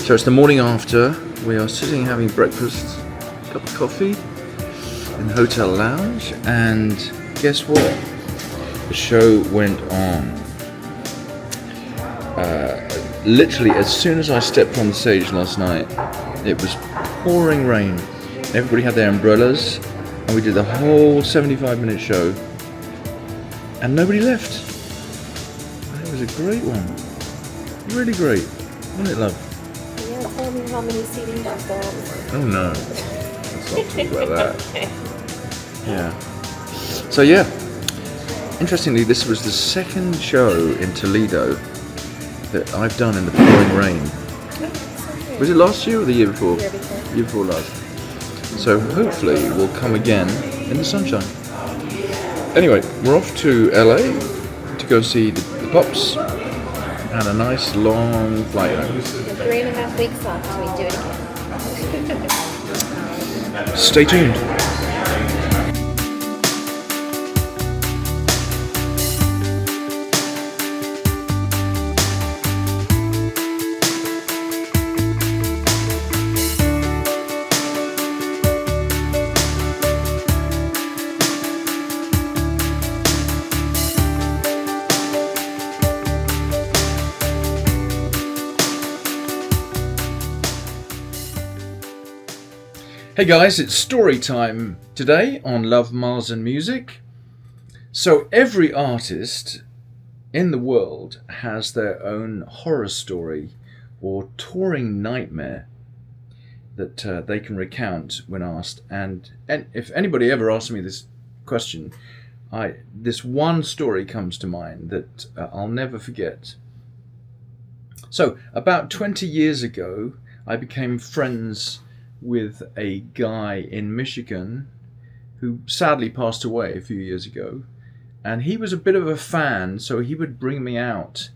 So it's the morning after. We are sitting having breakfast, a cup of coffee in the hotel lounge, and guess what? The show went on. Literally, as soon as I stepped on the stage last night, it was pouring rain. Everybody had their umbrellas, and we did the whole 75-minute show, and nobody left. It was a great one. Really great. Wasn't it, love? Yeah, tell me how many CDs you've got. Oh no. Let's not talk about that. Okay. Yeah. So yeah. Interestingly, this was the second show in Toledo that I've done in the pouring rain. Was it last year or the year before? Year before. Year before last. So hopefully we'll come again in the sunshine. Anyway, we're off to LA to go see the Pops and a nice long flight home. 3.5 weeks off till we do it again. Stay tuned. Hey guys, it's story time today on Love, Mars and Music. So every artist in the world has their own horror story or touring nightmare that they can recount when asked. And if anybody ever asks me this question, this one story comes to mind that I'll never forget. So about 20 years ago, I became friends with a guy in Michigan who sadly passed away a few years ago, and he was a bit of a fan, so he would bring me out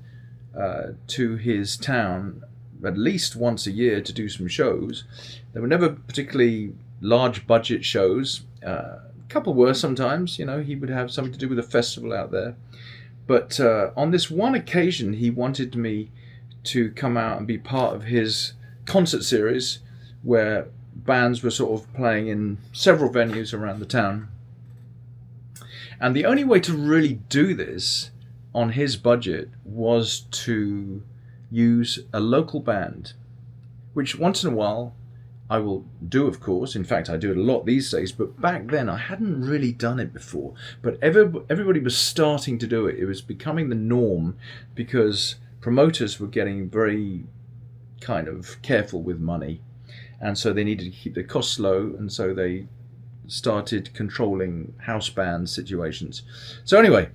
to his town at least once a year to do some shows. They were never particularly large budget shows. A couple were sometimes, he would have something to do with a festival out there, but on this one occasion he wanted me to come out and be part of his concert series where bands were sort of playing in several venues around the town. And the only way to really do this on his budget was to use a local band, which once in a while I will do, of course. In fact, I do it a lot these days, but back then I hadn't really done it before. But everybody was starting to do it. It was becoming the norm because promoters were getting very kind of careful with money. And so they needed to keep their costs low, and so they started controlling house band situations. So anyway,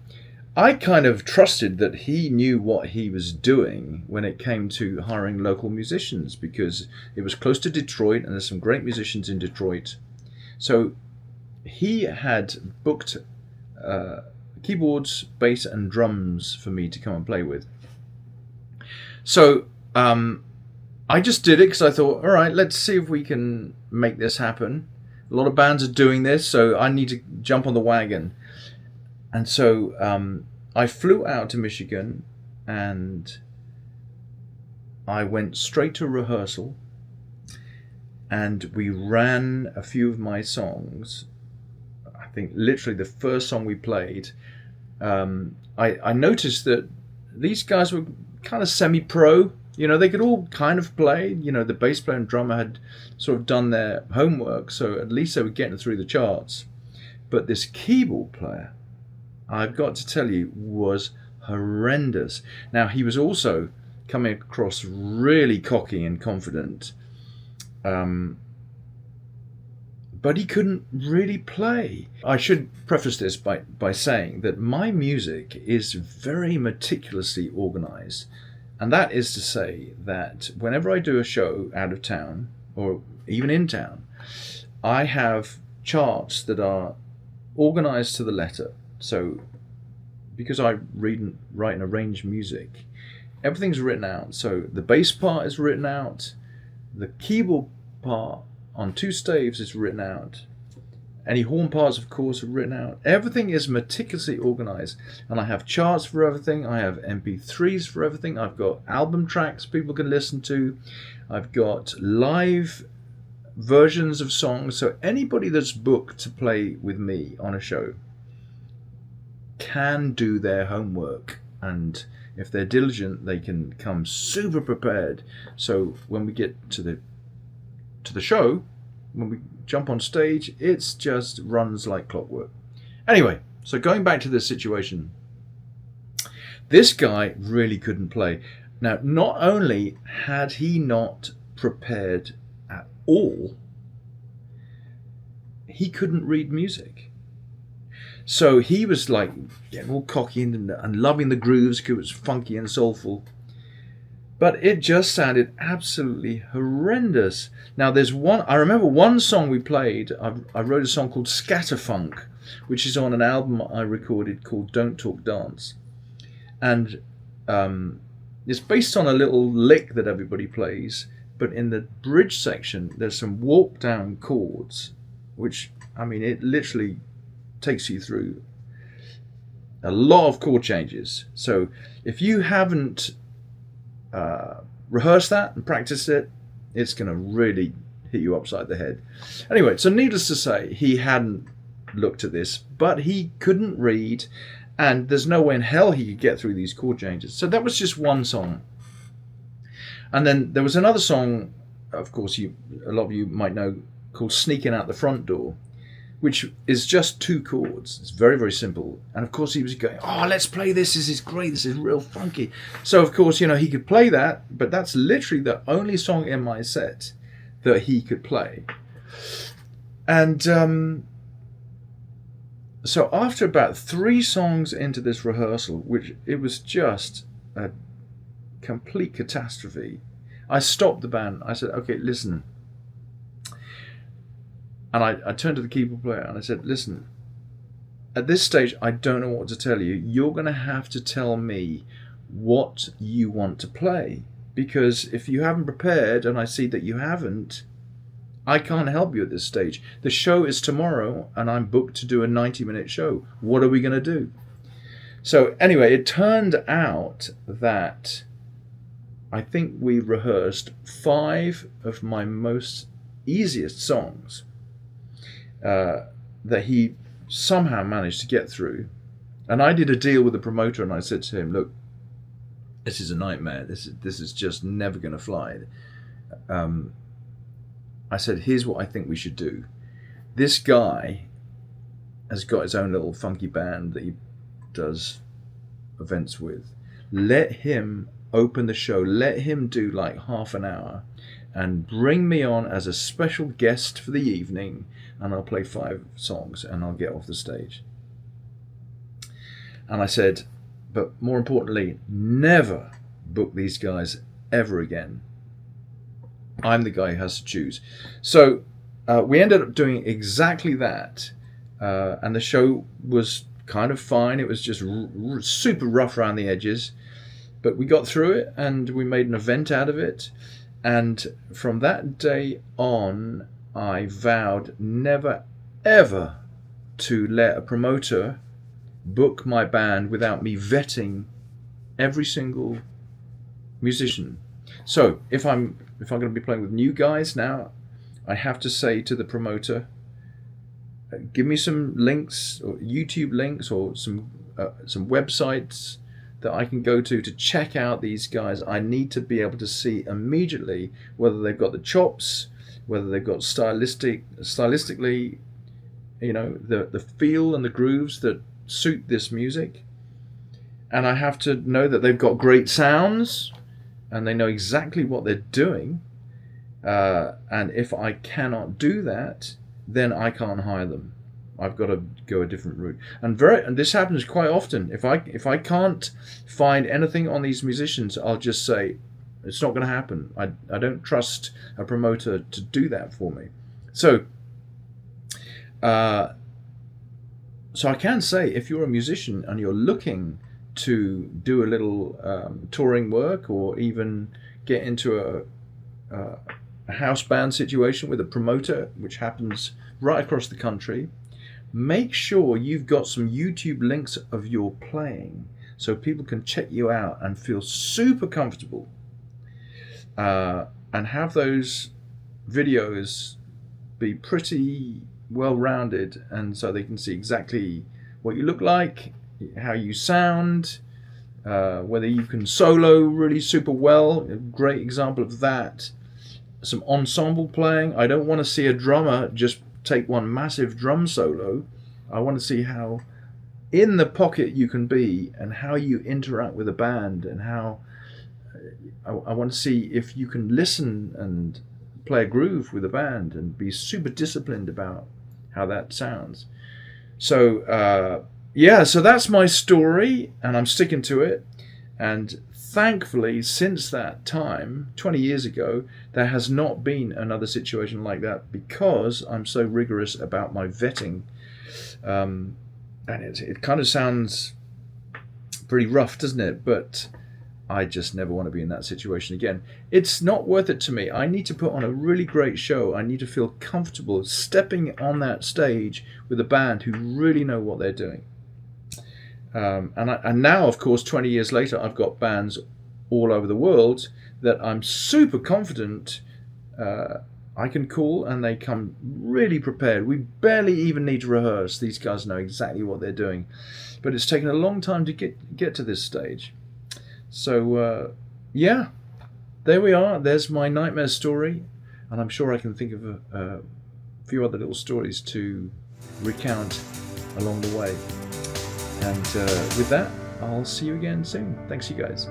I kind of trusted that he knew what he was doing when it came to hiring local musicians, because it was close to Detroit and there's some great musicians in Detroit. So he had booked keyboards, bass and drums for me to come and play with. So I just did it because I thought, all right, let's see if we can make this happen. A lot of bands are doing this, so I need to jump on the wagon. And so I flew out to Michigan and I went straight to rehearsal and we ran a few of my songs. I think literally the first song we played, I noticed that these guys were kind of semi-pro. They could all kind of play. The bass player and drummer had sort of done their homework, so at least they were getting through the charts. But this keyboard player, I've got to tell you, was horrendous. Now, he was also coming across really cocky and confident, but he couldn't really play. I should preface this by saying that my music is very meticulously organized. And that is to say that whenever I do a show out of town, or even in town, I have charts that are organized to the letter. So because I write and arrange music, everything's written out. So the bass part is written out, the keyboard part on 2 staves is written out, Any horn parts, of course, are written out. Everything is meticulously organized. And I have charts for everything. I have MP3s for everything. I've got album tracks people can listen to. I've got live versions of songs. So anybody that's booked to play with me on a show can do their homework. And if they're diligent, they can come super prepared. So when we get to the show, when we jump on stage, it's just runs like clockwork. Anyway, so going back to this situation, this guy really couldn't play. Now, not only had he not prepared at all, he couldn't read music. So he was like getting all cocky and loving the grooves because it was funky and soulful. But it just sounded absolutely horrendous. Now I remember one song we played, I wrote a song called Scatterfunk, which is on an album I recorded called Don't Talk Dance. And it's based on a little lick that everybody plays, but in the bridge section, there's some warped down chords, which, I mean, it literally takes you through a lot of chord changes. So if you haven't rehearse that and practice it, it's going to really hit you upside the head. Anyway, so needless to say, he hadn't looked at this, but he couldn't read, and there's no way in hell he could get through these chord changes. So that was just one song. And then there was another song, of course, a lot of you might know, called Sneaking Out the Front Door, which is just two chords. It's very, very simple. And of course he was going, oh, let's play this. This is great. This is real funky. So of course, he could play that, but that's literally the only song in my set that he could play. And so after about 3 songs into this rehearsal, which it was just a complete catastrophe, I stopped the band. I said, okay, listen. And I turned to the keyboard player and I said, listen, at this stage, I don't know what to tell you. You're going to have to tell me what you want to play. Because if you haven't prepared and I see that you haven't, I can't help you at this stage. The show is tomorrow and I'm booked to do a 90-minute show. What are we going to do? So anyway, it turned out that I think we rehearsed 5 of my most easiest songs that he somehow managed to get through. And I did a deal with the promoter and I said to him, look, this is a nightmare. This is just never going to fly. I said, here's what I think we should do. This guy has got his own little funky band that he does events with. Let him open the show. Let him do like half an hour and bring me on as a special guest for the evening, and I'll play 5 songs and I'll get off the stage. And I said, but more importantly, never book these guys ever again. I'm the guy who has to choose. So we ended up doing exactly that. And the show was kind of fine. It was just super rough around the edges. But we got through it and we made an event out of it. And from that day on, I vowed never, ever to let a promoter book my band without me vetting every single musician. So if I'm going to be playing with new guys now, I have to say to the promoter, give me some links, or YouTube links, or some websites that I can go to check out these guys. I need to be able to see immediately whether they've got the chops, whether they've got stylistically, the feel and the grooves that suit this music. And I have to know that they've got great sounds and they know exactly what they're doing. And if I cannot do that, then I can't hire them. I've got to go a different route. And this happens quite often. If I can't find anything on these musicians, I'll just say, it's not going to happen. I don't trust a promoter to do that for me. So I can say, if you're a musician and you're looking to do a little touring work, or even get into a house band situation with a promoter, which happens right across the country, make sure you've got some YouTube links of your playing so people can check you out and feel super comfortable, and have those videos be pretty well rounded, and so they can see exactly what you look like, how you sound, whether you can solo really super well. A great example of that, some ensemble playing. I don't want to see a drummer just take one massive drum solo. I want to see how in the pocket you can be and how you interact with a band, and how I want to see if you can listen and play a groove with a band and be super disciplined about how that sounds. So so that's my story, and I'm sticking to it. And thankfully, since that time, 20 years ago, there has not been another situation like that, because I'm so rigorous about my vetting. And it kind of sounds pretty rough, doesn't it? But I just never want to be in that situation again. It's not worth it to me. I need to put on a really great show. I need to feel comfortable stepping on that stage with a band who really know what they're doing. And now, of course, 20 years later, I've got bands all over the world that I'm super confident I can call, and they come really prepared. We barely even need to rehearse. These guys know exactly what they're doing. But it's taken a long time to get to this stage. So, there we are. There's my nightmare story. And I'm sure I can think of a few other little stories to recount along the way. And with that, I'll see you again soon. Thanks, you guys.